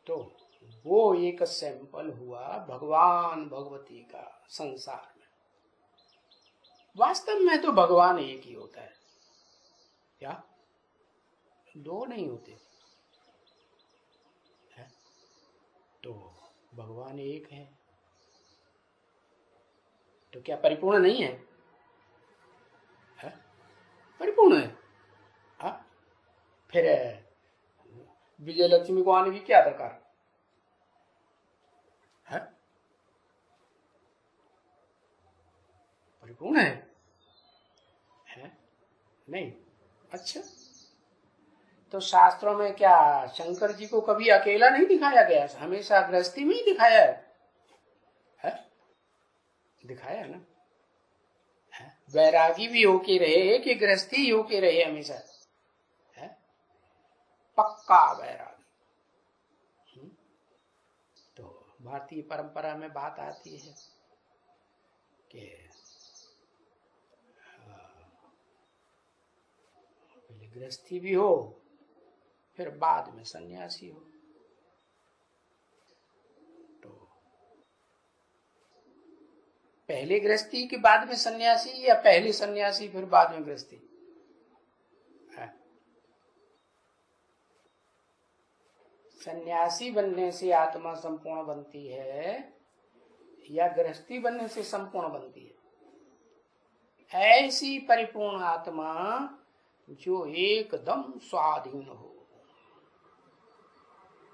तो वो एक सैंपल हुआ भगवान भगवती का संसार में। वास्तव में तो भगवान एक ही होता है, क्या दो नहीं होते है? तो भगवान एक है, तो क्या परिपूर्ण नहीं है? परिपूर्ण है। हा? फिर विजय लक्ष्मी को आने की क्या दरकार है? परिपूर्ण है? नहीं। अच्छा, तो शास्त्रों में क्या शंकर जी को कभी अकेला नहीं दिखाया गया? हमेशा गृहस्थी में ही दिखाया है? दिखाया है ना? वैरागी भी होके रहे कि गृहस्थी होके रहे हमेशा है? पक्का वैरागी। तो भारतीय परंपरा में बात आती है कि पहले गृहस्थी भी हो फिर बाद में सन्यासी हो। तो पहले गृहस्थी के बाद में सन्यासी, या पहले सन्यासी फिर बाद में गृहस्थी? सन्यासी बनने से आत्मा संपूर्ण बनती है या गृहस्थी बनने से संपूर्ण बनती है? ऐसी परिपूर्ण आत्मा जो एकदम स्वाधीन हो।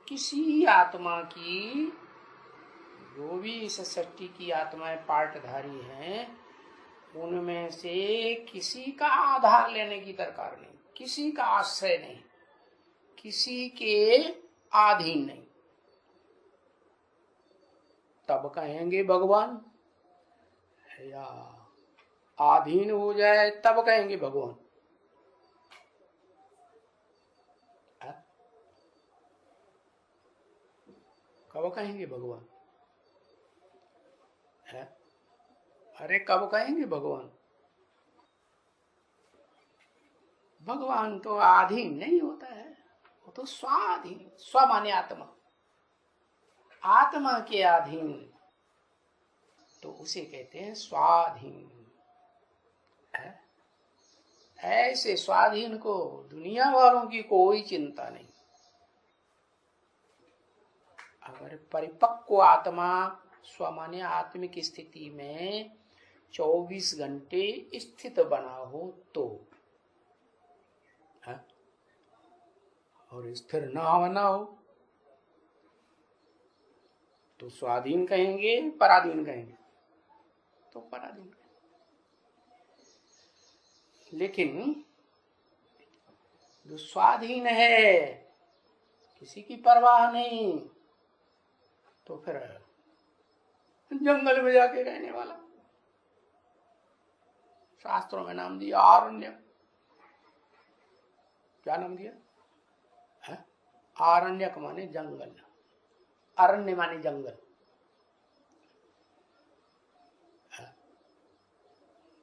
किसी आत्मा की, जो भी इस सृष्टि की आत्माएं पार्टधारी हैं, उनमें से किसी का आधार लेने की दरकार नहीं, किसी का आश्रय नहीं, किसी के अधीन नहीं। तब कहेंगे भगवान, या अधीन हो जाए तब कहेंगे भगवान? कब कहेंगे भगवान है? अरे कब कहेंगे भगवान? भगवान तो अधीन नहीं होता है, वो तो स्वाधीन। स्व माने आत्मा, आत्मा के अधीन, तो उसे कहते हैं स्वाधीन है। ऐसे स्वाधीन को दुनिया वालों की कोई चिंता नहीं। अगर परिपक्व आत्मा स्वमान्य आत्मिक स्थिति में 24 घंटे स्थित बना हो तो, है? और स्थिर ना बना हो तो स्वाधीन कहेंगे पराधीन कहेंगे? तो पराधीन कहेंगे। लेकिन जो स्वाधीन है, किसी की परवाह नहीं, तो फिर जंगल में जाके रहने वाला, शास्त्रों में नाम दिया आरण्य। क्या नाम दिया है? आरण्यक माने जंगल, अरण्य माने जंगल।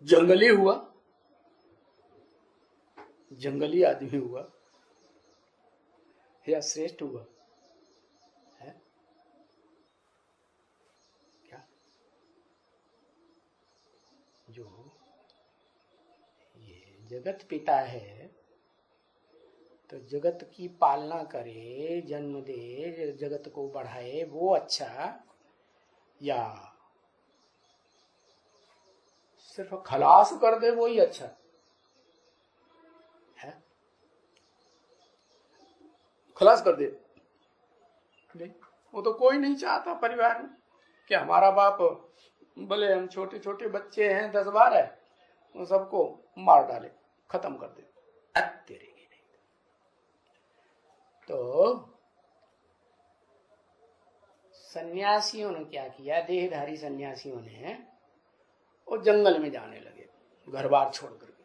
जंगली हुआ, जंगली आदमी हुआ या श्रेष्ठ हुआ है? क्या जो ये जगत पिता है, तो जगत की पालना करे, जन्म दे, जगत को बढ़ाए, वो अच्छा, या सिर्फ खलास कर दे वही अच्छा है? खलास कर दे, वो तो कोई नहीं चाहता परिवार में कि हमारा बाप, भले हम छोटे छोटे बच्चे हैं 10-12, उन सबको मार डाले, खत्म कर दे। तेरे की नहीं। तो सन्यासियों ने क्या किया? देहधारी सन्यासियों ने वो जंगल में जाने लगे, घर बार छोड़ करके,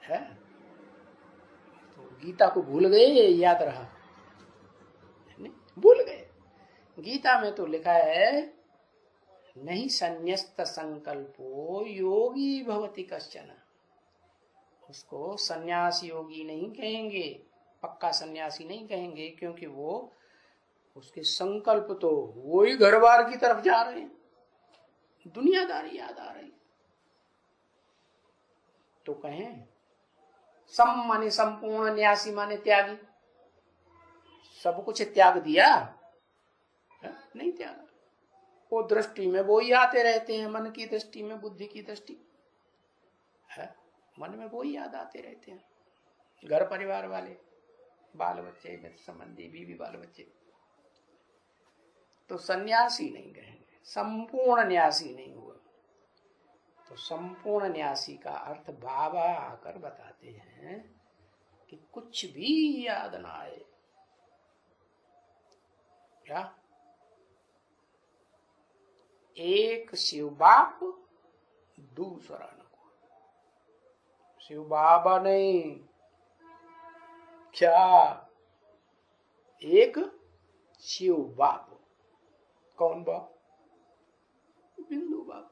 है? तो गीता को भूल गए, याद रहा? नहीं, भूल गए। गीता में तो लिखा है, नहीं संन्यस्त संकल्पो योगी भवति कश्चन। उसको सन्यास योगी नहीं कहेंगे, पक्का सन्यासी नहीं कहेंगे, क्योंकि वो उसके संकल्प तो वही घर बार की तरफ जा रहे हैं, दुनियादारी याद आ रही। तो कहें सम माने संपूर्ण, न्यासी माने त्यागी। सब कुछ त्याग दिया? नहीं त्यागा। वो दृष्टि में वो ही आते रहते हैं, मन की दृष्टि में, बुद्धि की दृष्टि है, मन में वो ही याद आते रहते हैं, घर परिवार वाले, बाल बच्चे, मित्र संबंधी, बीवी बाल बच्चे। तो सन्यासी नहीं कहेंगे, संपूर्ण न्यासी नहीं हुआ। तो संपूर्ण न्यासी का अर्थ बाबा आकर बताते हैं कि कुछ भी याद ना आए। क्या? एक शिव बाप, दूसरा न कोई। शिव बाबा नहीं, क्या? एक शिव बाप। कौन बाप? बिंदु बाप,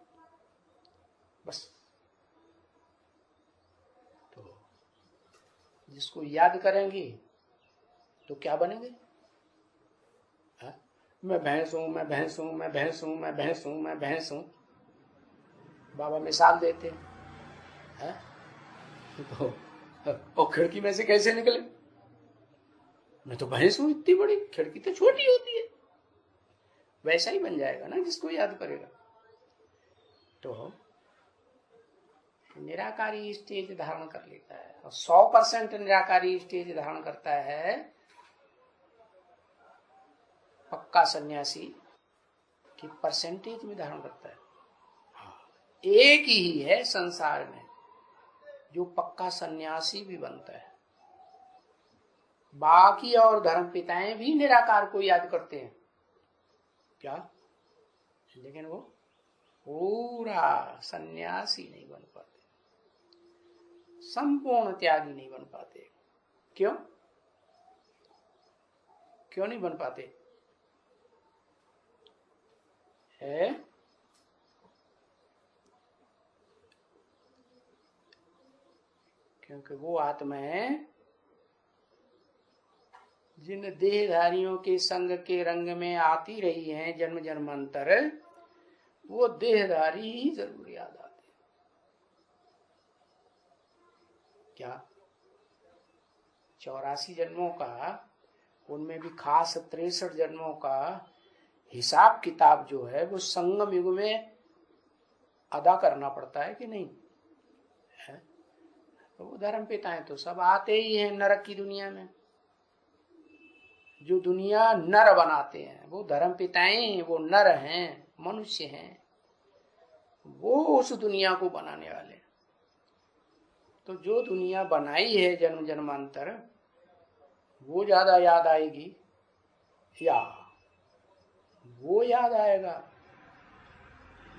बस। तो जिसको याद करेंगे तो क्या बनेंगे? मैं भैंस हूं, मैं भैंस हूं, मैं भैंस हूं, मैं भैंस हूं, मैं भैंस हूं। बाबा मिसाल देते हैं। तो और खिड़की में से कैसे निकले? मैं तो भैंस हूं इतनी बड़ी, खिड़की तो छोटी होती है। वैसा ही बन जाएगा ना जिसको याद करेगा। तो निराकारी स्टेज धारण कर लेता है, और 100% निराकारी स्टेज धारण करता है पक्का सन्यासी की परसेंटेज में धारण करता है। एक ही है संसार में जो पक्का सन्यासी भी बनता है। बाकी और धर्म पिताएं भी निराकार को याद करते हैं, क्या? लेकिन वो पूरा सन्यासी नहीं बन पाते, संपूर्ण त्यागी नहीं बन पाते। क्यों? क्यों नहीं बन पाते? है क्योंकि वो आत्माएं जिन देहधारियों के संग के रंग में आती रही हैं जन्म जन्मांतर, वो देहधारी ही जरूर याद आते। क्या? 84 जन्मों का, उनमें भी खास 63 जन्मों का हिसाब किताब जो है वो संगम युग में अदा करना पड़ता है कि नहीं है? तो धर्म पिताएं तो सब आते ही हैं नरक की दुनिया में। जो दुनिया नर बनाते हैं वो धर्म पिताएं, वो नर हैं, मनुष्य हैं, वो उस दुनिया को बनाने वाले। तो जो दुनिया बनाई है जन्म जन्मांतर, वो ज्यादा याद आएगी या वो याद आएगा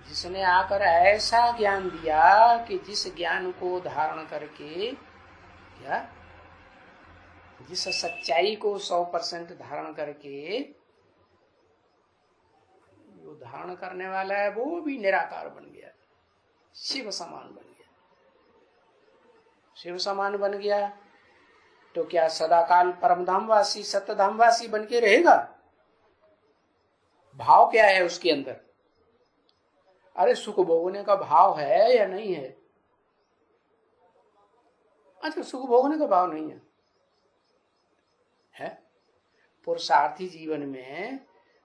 जिसने आकर ऐसा ज्ञान दिया कि जिस ज्ञान को धारण करके, क्या, जिस सच्चाई को 100% धारण करके जो धारण करने वाला है वो भी निराकार बन गया, शिव समान बन गया। शिव समान बन गया तो क्या सदाकाल परमधामवासी सत्यधामवासी बन के रहेगा? भाव क्या है उसके अंदर? अरे सुख भोगने का भाव है या नहीं है? अच्छा, सुख भोगने का भाव नहीं है? पुरुषार्थी जीवन में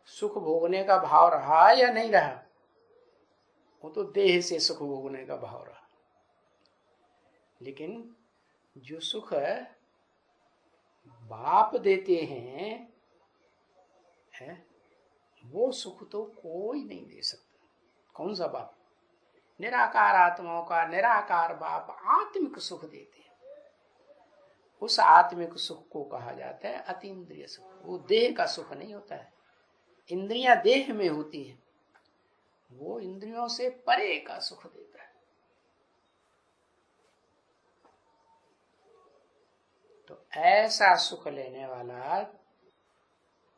सुख भोगने का भाव रहा या नहीं रहा? वो तो देह से सुख भोगने का भाव रहा। लेकिन जो सुख बाप देते हैं है, वो सुख तो कोई नहीं दे सकता। कौन सा बाप? निराकार आत्माओं का निराकार बाप आत्मिक सुख देते हैं। उस आत्मिक सुख को कहा जाता है अतीन्द्रिय सुख। वो देह का सुख नहीं होता है, इंद्रियां देह में होती हैं, वो इंद्रियों से परे का सुख देता है। तो ऐसा सुख लेने वाला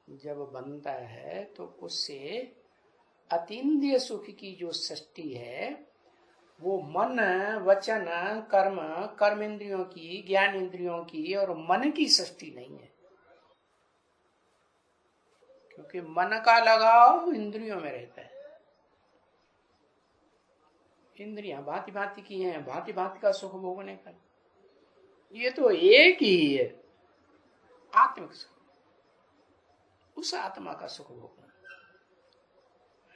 जब बनता है तो उससे अतीन्द्रिय सुख की जो सृष्टि है वो मन वचन कर्म, कर्म इंद्रियों की, ज्ञान इंद्रियों की और मन की सृष्टि नहीं है, क्योंकि मन का लगाव इंद्रियों में रहता है। इंद्रियां भांति भांति की हैं, भांति भांति का सुख भोगने का। ये तो एक ही है, आत्मिक सुख, उस आत्मा का सुख भोगना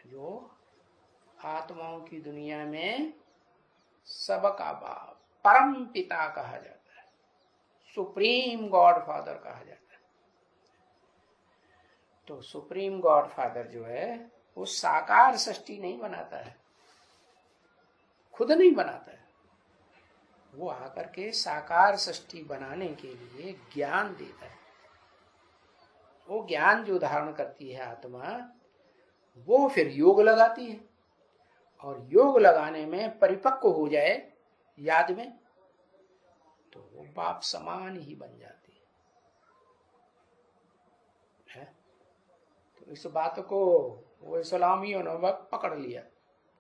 जो आत्माओं की दुनिया में सबका बाप, परम पिता कहा जाता है, सुप्रीम गॉड फादर कहा जाता है। तो सुप्रीम गॉड फादर जो है वो साकार सृष्टि नहीं बनाता है, खुद नहीं बनाता है, वो आकर के साकार सृष्टि बनाने के लिए ज्ञान देता है। वो ज्ञान जो धारण करती है आत्मा, वो फिर योग लगाती है, और योग लगाने में परिपक्व हो जाए याद में, तो वो बाप समान ही बन जाती है। तो इस बात को वो इस्लामियों ने पकड़ लिया।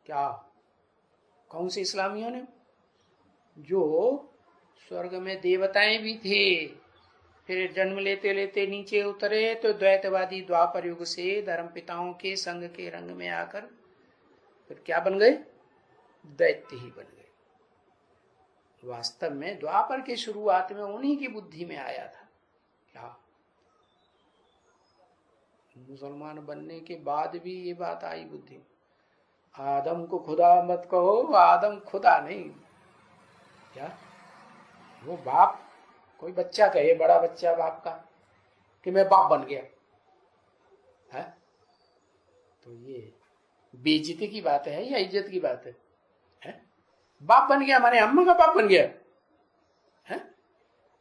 क्या? कौन से इस्लामियों ने? जो स्वर्ग में देवताएं भी थे, फिर जन्म लेते लेते नीचे उतरे तो द्वैतवादी द्वापर युग से धर्म पिताओं के संग के रंग में आकर फिर क्या बन गए? दैत्य ही बन गए। वास्तव में द्वापर के शुरुआत में उन्हीं की बुद्धि में आया था। क्या? मुसलमान बनने के बाद भी ये बात आई बुद्धि, आदम को खुदा मत कहो, आदम खुदा नहीं। क्या? वो बाप, कोई बच्चा कहे, बड़ा बच्चा बाप का, कि मैं बाप बन गया है, तो ये बेइज्जती की बात है या इज्जत की बात है? बाप बन गया माने अम्मा का बाप बन गया है,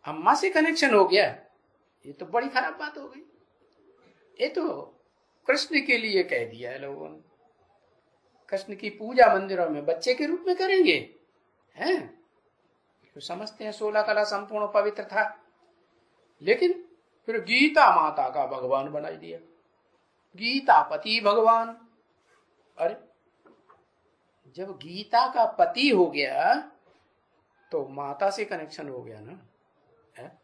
अम्मा से कनेक्शन हो गया, ये तो बड़ी खराब बात हो गई। ये तो कृष्ण के लिए कह दिया है लोगों ने। कृष्ण की पूजा मंदिरों में बच्चे के रूप में करेंगे, हैं? तो समझते हैं 16 कला संपूर्ण पवित्र था, लेकिन फिर गीता माता का भगवान बना दिया, गीता पति भगवान। अरे जब गीता का पति हो गया तो माता से कनेक्शन हो गया ना, है?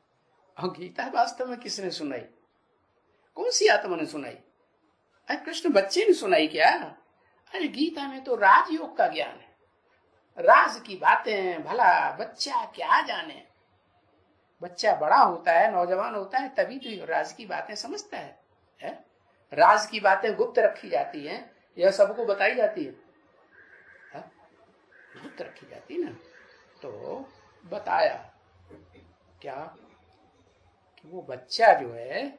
और गीता वास्तव में किसने सुनाई? कौन सी आत्मा ने सुनाई? अरे कृष्ण बच्चे ने सुनाई क्या? अरे गीता में तो राजयोग का ज्ञान है, राज की बातें भला बच्चा क्या जाने। बच्चा बड़ा होता है, नौजवान होता है, तभी तो राज की बातें समझता है? राज की बातें गुप्त रखी जाती हैं, यह सबको बताई जाती है? गुप्त रखी जाती ना। तो बताया क्या कि वो बच्चा जो है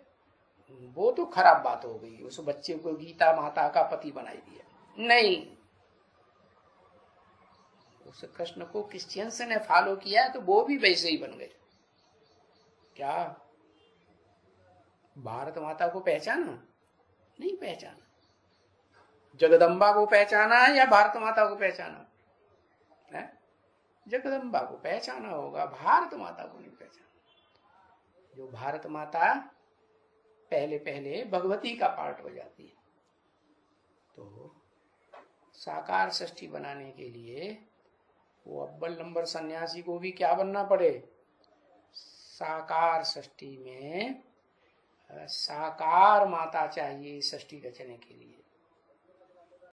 वो तो खराब बात हो गई, उस बच्चे को गीता माता का पति बनाई दिया। नहीं, उस कृष्ण को क्रिश्चियंस ने फॉलो किया तो वो भी वैसे ही बन गए। क्या भारत माता को पहचाना? नहीं पहचाना। जगदम्बा को पहचाना या भारत माता को पहचाना है? जगदम्बा को पहचाना होगा, भारत माता को नहीं पहचाना। जो भारत माता पहले पहले भगवती का पार्ट हो जाती है। तो साकार सृष्टि बनाने के लिए वो अव्वल नंबर सन्यासी को भी क्या बनना पड़े? साकार सृष्टि में साकार माता चाहिए सृष्टि रचने के लिए।